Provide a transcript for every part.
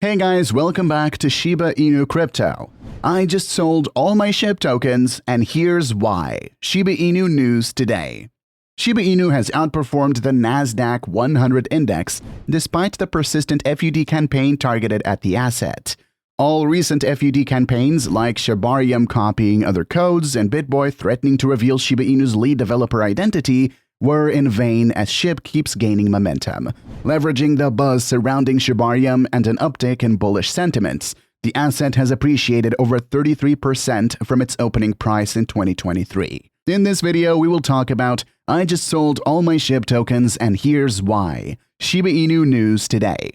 Hey guys, welcome back to Shiba Inu Crypto. I just sold all my SHIB tokens, and here's why. Shiba Inu news today. Shiba Inu has outperformed the Nasdaq 100 index despite the persistent FUD campaign targeted at the asset. All recent FUD campaigns, like Shibarium copying other codes and BitBoy threatening to reveal Shiba Inu's lead developer identity, were in vain as SHIB keeps gaining momentum. Leveraging the buzz surrounding Shibarium and an uptick in bullish sentiments, the asset has appreciated over 33% from its opening price in 2023. In this video, we will talk about I just sold all my SHIB tokens and here's why. Shiba Inu news today.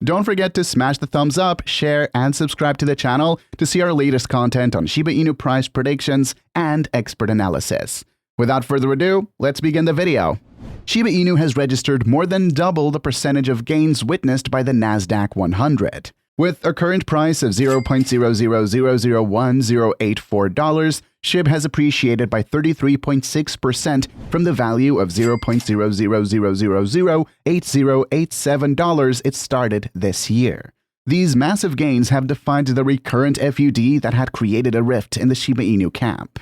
Don't forget to smash the thumbs up, share, and subscribe to the channel to see our latest content on Shiba Inu price predictions and expert analysis. Without further ado, let's begin the video. Shiba Inu has registered more than double the percentage of gains witnessed by the Nasdaq 100. With a current price of $0.0001084, SHIB has appreciated by 33.6% from the value of $0.000008087 it started this year. These massive gains have defied the recurrent FUD that had created a rift in the Shiba Inu camp.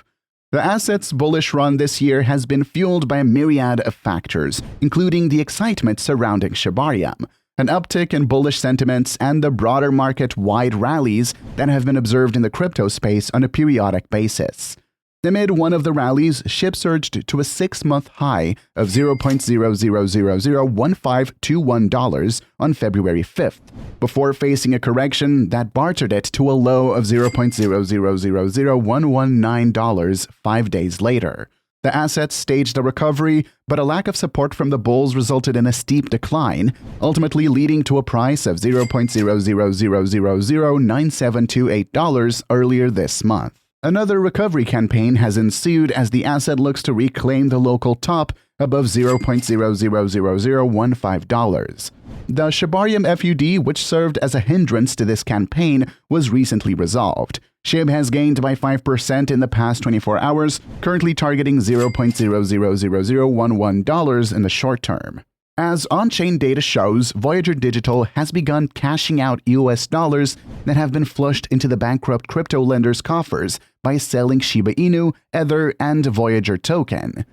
The asset's bullish run this year has been fueled by a myriad of factors, including the excitement surrounding Shibarium, an uptick in bullish sentiments, and the broader market-wide rallies that have been observed in the crypto space on a periodic basis. Amid one of the rallies, SHIB surged to a 6-month high of $0.0001521 on February 5th, before facing a correction that bartered it to a low of $0.0000119 5 days later. The asset staged a recovery, but a lack of support from the bulls resulted in a steep decline, ultimately leading to a price of $0.000009728 earlier this month. Another recovery campaign has ensued as the asset looks to reclaim the local top above $0.0000015. The Shibarium FUD, which served as a hindrance to this campaign, was recently resolved. SHIB has gained by 5% in the past 24 hours, currently targeting $0.0000011 in the short term. As on-chain data shows, Voyager Digital has begun cashing out US dollars that have been flushed into the bankrupt crypto lenders' coffers by selling Shiba Inu, Ether, and Voyager token.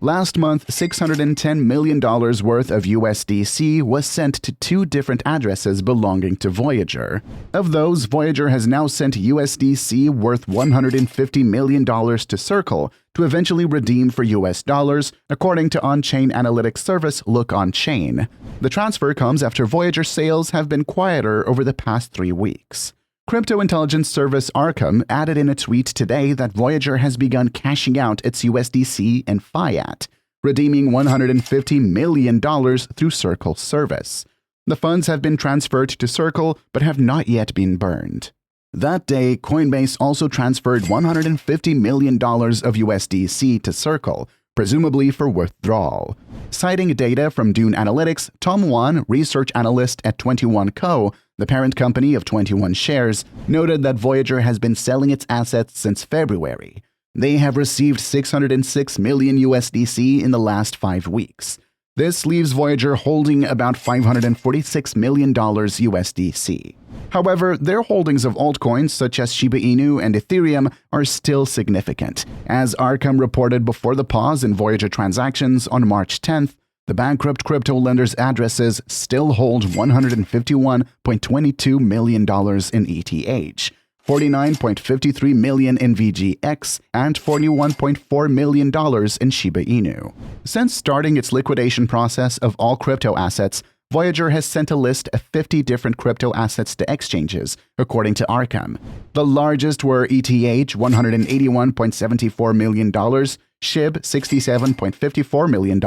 Last month, $610 million worth of USDC was sent to 2 different addresses belonging to Voyager. Of those, Voyager has now sent USDC worth $150 million to Circle to eventually redeem for US dollars, according to on-chain analytics service Look On-Chain. The transfer comes after Voyager sales have been quieter over the past 3 weeks. Crypto intelligence service Arkham added in a tweet today that Voyager has begun cashing out its USDC and fiat, redeeming $150 million through Circle service. The funds have been transferred to Circle but have not yet been burned. That day, Coinbase also transferred $150 million of USDC to Circle, presumably for withdrawal. Citing data from Dune Analytics, Tom Wan, research analyst at 21Co, the parent company of 21 Shares, noted that Voyager has been selling its assets since February. They have received $606 million USDC in the last 5 weeks. This leaves Voyager holding about $546 million USDC. However, their holdings of altcoins such as Shiba Inu and Ethereum are still significant. As Arkham reported before the pause in Voyager transactions on March 10th, the bankrupt crypto lenders' addresses still hold $151.22 million in ETH, $49.53 million in VGX, and $41.4 million in Shiba Inu. Since starting its liquidation process of all crypto assets, Voyager has sent a list of 50 different crypto assets to exchanges, according to Arkham. The largest were ETH $181.74 million, SHIB $67.54 million,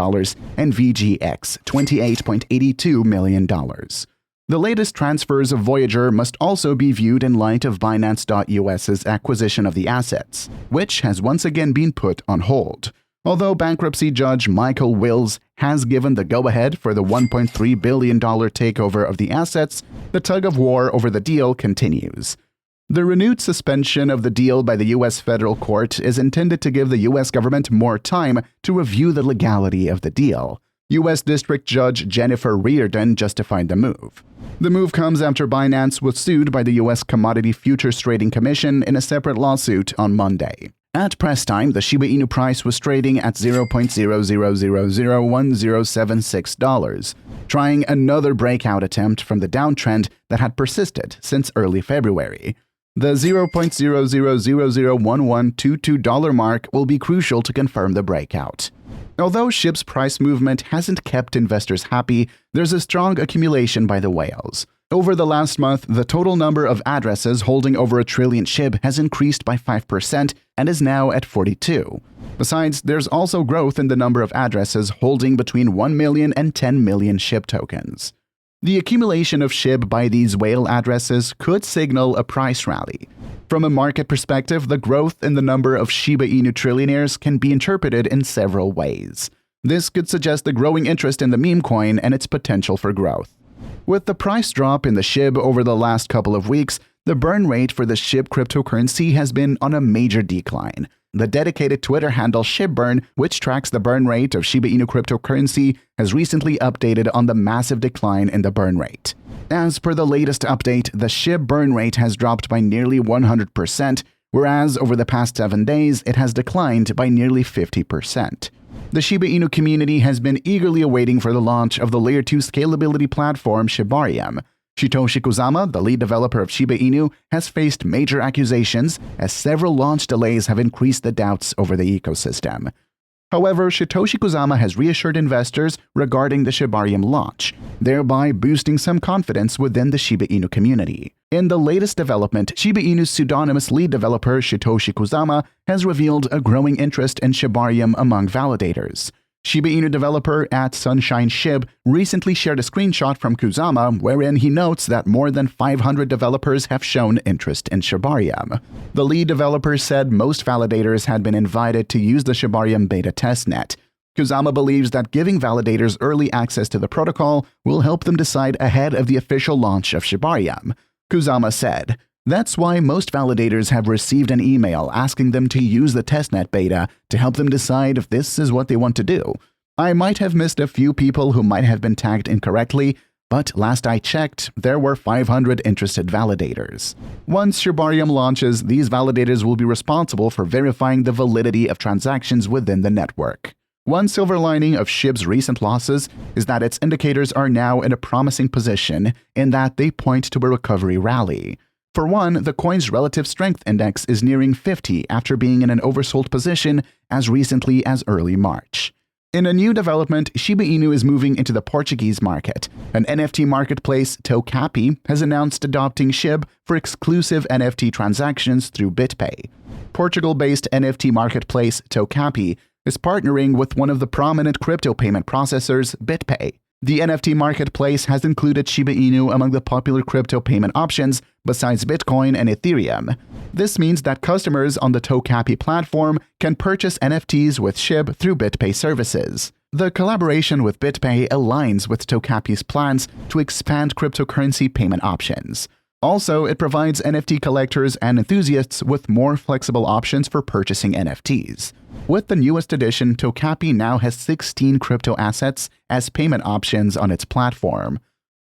and VGX $28.82 million. The latest transfers of Voyager must also be viewed in light of Binance.US's acquisition of the assets, which has once again been put on hold. Although bankruptcy judge Michael Wills has given the go-ahead for the $1.3 billion takeover of the assets, the tug-of-war over the deal continues. The renewed suspension of the deal by the U.S. federal court is intended to give the U.S. government more time to review the legality of the deal. U.S. District Judge Jennifer Reardon justified the move. The move comes after Binance was sued by the U.S. Commodity Futures Trading Commission in a separate lawsuit on Monday. At press time, the Shiba Inu price was trading at $0.00001076, trying another breakout attempt from the downtrend that had persisted since early February. The $0.00001122 mark will be crucial to confirm the breakout. Although Shib's price movement hasn't kept investors happy, there's a strong accumulation by the whales. Over the last month, the total number of addresses holding over 1 trillion Shib has increased by 5% and is now at 42. Besides, there's also growth in the number of addresses holding between 1 million and 10 million Shib tokens. The accumulation of Shib by these whale addresses could signal a price rally. From a market perspective, the growth in the number of Shiba Inu trillionaires can be interpreted in several ways. This could suggest a growing interest in the meme coin and its potential for growth. With the price drop in the Shib over the last couple of weeks, the burn rate for the Shib cryptocurrency has been on a major decline. The dedicated Twitter handle ShibBurn, which tracks the burn rate of Shiba Inu cryptocurrency, has recently updated on the massive decline in the burn rate. As per the latest update, the Shib burn rate has dropped by nearly 100%, whereas over the past 7 days it has declined by nearly 50%. The Shiba Inu community has been eagerly awaiting for the launch of the Layer 2 scalability platform Shibarium. Satoshi Kusama, the lead developer of Shiba Inu, has faced major accusations as several launch delays have increased the doubts over the ecosystem. However, Satoshi Kusama has reassured investors regarding the Shibarium launch, thereby boosting some confidence within the Shiba Inu community. In the latest development, Shiba Inu's pseudonymous lead developer Satoshi Kusama has revealed a growing interest in Shibarium among validators. Shiba Inu developer @SunshineShib recently shared a screenshot from Kusama wherein he notes that more than 500 developers have shown interest in Shibarium. The lead developer said most validators had been invited to use the Shibarium beta testnet. Kusama believes that giving validators early access to the protocol will help them decide ahead of the official launch of Shibarium. Kusama said, "That's why most validators have received an email asking them to use the testnet beta to help them decide if this is what they want to do. I might have missed a few people who might have been tagged incorrectly, but last I checked, there were 500 interested validators." Once Shibarium launches, these validators will be responsible for verifying the validity of transactions within the network. One silver lining of Shib's recent losses is that its indicators are now in a promising position in that they point to a recovery rally. For one, the coin's relative strength index is nearing 50 after being in an oversold position as recently as early March. In a new development, Shiba Inu is moving into the Portuguese market. An NFT marketplace, Toda, has announced adopting Shib for exclusive NFT transactions through BitPay. Portugal-based NFT marketplace Toda is partnering with one of the prominent crypto payment processors, BitPay. The NFT marketplace has included Shiba Inu among the popular crypto payment options besides Bitcoin and Ethereum. This means that customers on the Toda platform can purchase NFTs with Shib through BitPay services. The collaboration with BitPay aligns with Toda's plans to expand cryptocurrency payment options. Also, it provides NFT collectors and enthusiasts with more flexible options for purchasing NFTs. With the newest edition, Toda now has 16 crypto assets as payment options on its platform.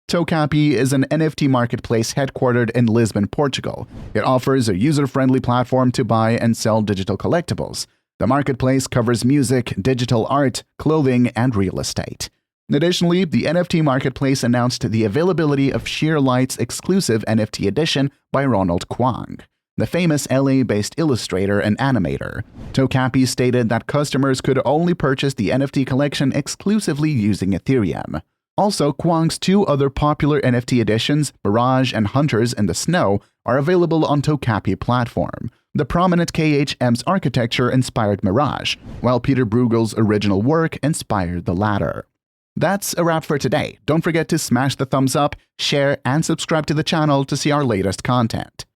Toda is an NFT marketplace headquartered in Lisbon, Portugal. It offers a user-friendly platform to buy and sell digital collectibles. The marketplace covers music, digital art, clothing, and real estate. Additionally, the NFT marketplace announced the availability of Sheer Light's exclusive NFT edition by Ronald Kwang, the famous LA-based illustrator and animator. Toda stated that customers could only purchase the NFT collection exclusively using Ethereum. Also, Kwang's 2 other popular NFT editions, Mirage and Hunters in the Snow, are available on Toda platform. The prominent KHM's architecture inspired Mirage, while Peter Bruegel's original work inspired the latter. That's a wrap for today. Don't forget to smash the thumbs up, share, and subscribe to the channel to see our latest content.